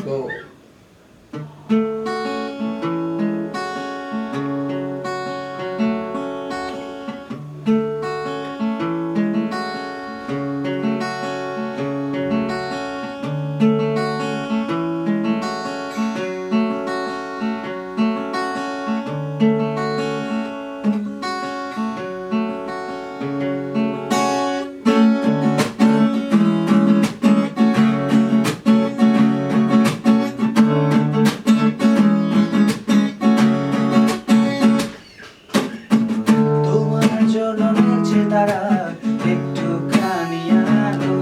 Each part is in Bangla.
go. তারা একটুখানি আলো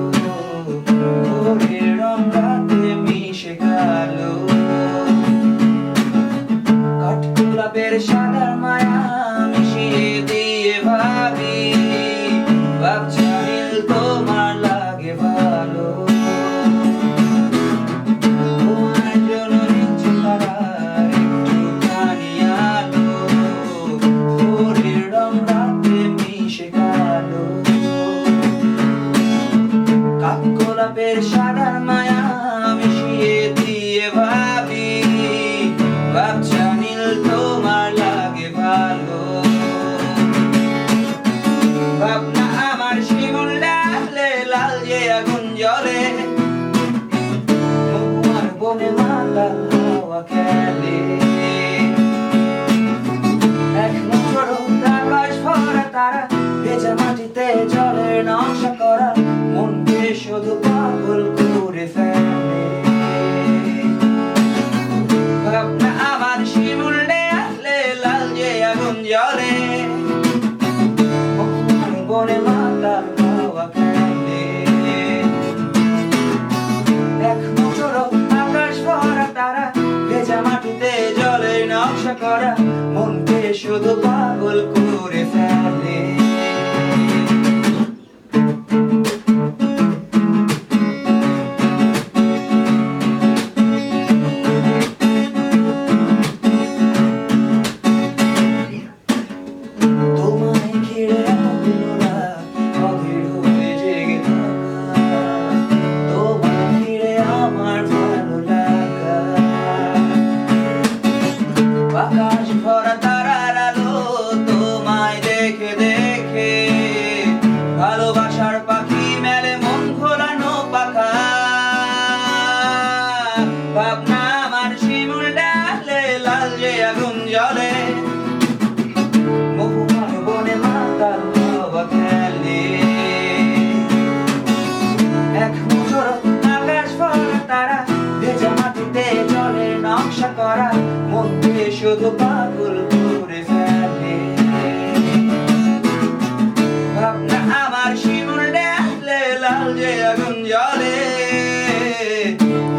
ভোরের রং রাতে মিশে গেল কাঠগোলাপের সাদার মায়া মিশিয়ে দিয়ে ভাবি ভাবছি নীল তোমার লাগে ভালো তোমার জন্য নিচ্ছে তারা একটুখানি আলো ভোরের রং রাতে মিশে গেল কাঠগোলাপের সাদার মায়া মিশিয়ে দিয়ে ভাবি ভাবছি নীল তোমার লাগে ভালো ভাবনা আমার শিমুল ডালে লাল যে আগুন জ্বলে মহুয়ার বনে মাতাল হাওয়া খেলে এক মুঠোর আকাশ ভরা তারা ভেজা মাটিতে জলের নকশা করা মনকে শুধু পাগল করে ফেলে ভাবনা আমার শিমুল ডালে লাল যে আগুন জ্বলে মহুয়ার বনে মাতাল হাওয়া খেলে এক মুঠোর আকাশ ভরা তারা ভেজা মাটিতে জলের নকশা করা মনকে শুধু পাগল করে ফেলে তোমায় ঘিরে আলোরা অধীর হয়ে জেগে থাকা তোমায় ঘিরে আমার ভালো লাগা আকাশ ভরা তারার আলো তোমায় দেখে দেখে ভালোবাসার পাখি মেলে মন ঘোরানো পাখা ভাবনা আমার শিমুল ডালে লাল যে আগুন জ্বলে মহুয়ার বনে মাতাল হাওয়া খেলে এক মুঠোর আকাশ ভরা তারা ভেজা মাটিতে জলের নকশা করা মনকে শুধু পাগল করে ফেলে ভাবনা আমার শিমুল ডালে লাল যে আগুন জ্বলে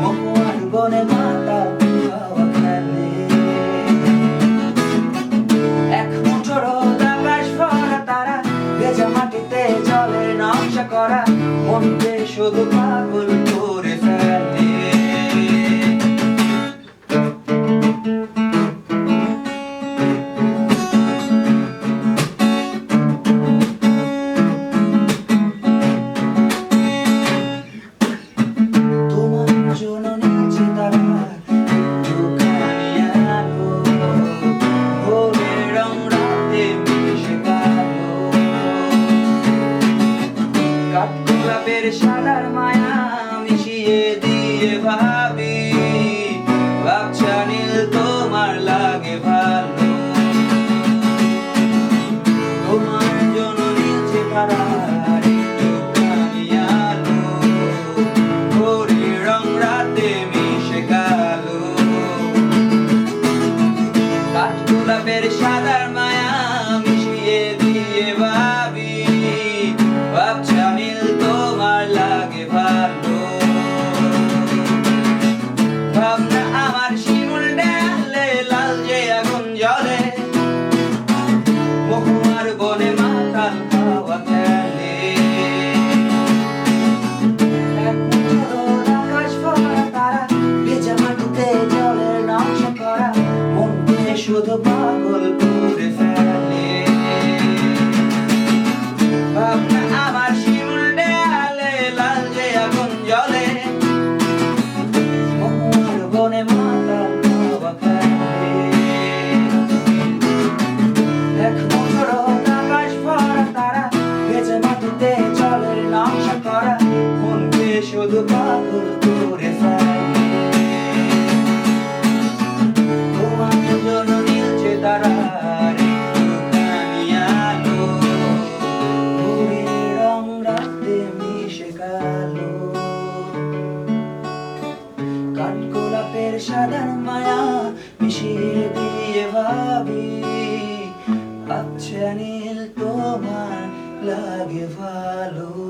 মহুয়ার বনে মাতাল হাওয়া খেলে এক মুঠোর আকাশ ভরা তারা ভেজা মাটিতে জলের নকশা করা মনকে শুধু পাগল করে ফেলে তোমার জন্য নিচ্ছে তারা একটুখানি আলো ভোরের রং রাতে মিশে গেল কাঠগোলাপের সাদার মায়া শুধু পাগল করে ফেলে। তোমার জন্য নীলচে তারার একটুখানি আলো, ভোরের রং রাতে মিশে কালো। কাঠগোলাপের সাদার মায়া মিশিয়ে দিয়ে ভাবি, আচ্ছা নীল তোমার লাগে ভালো।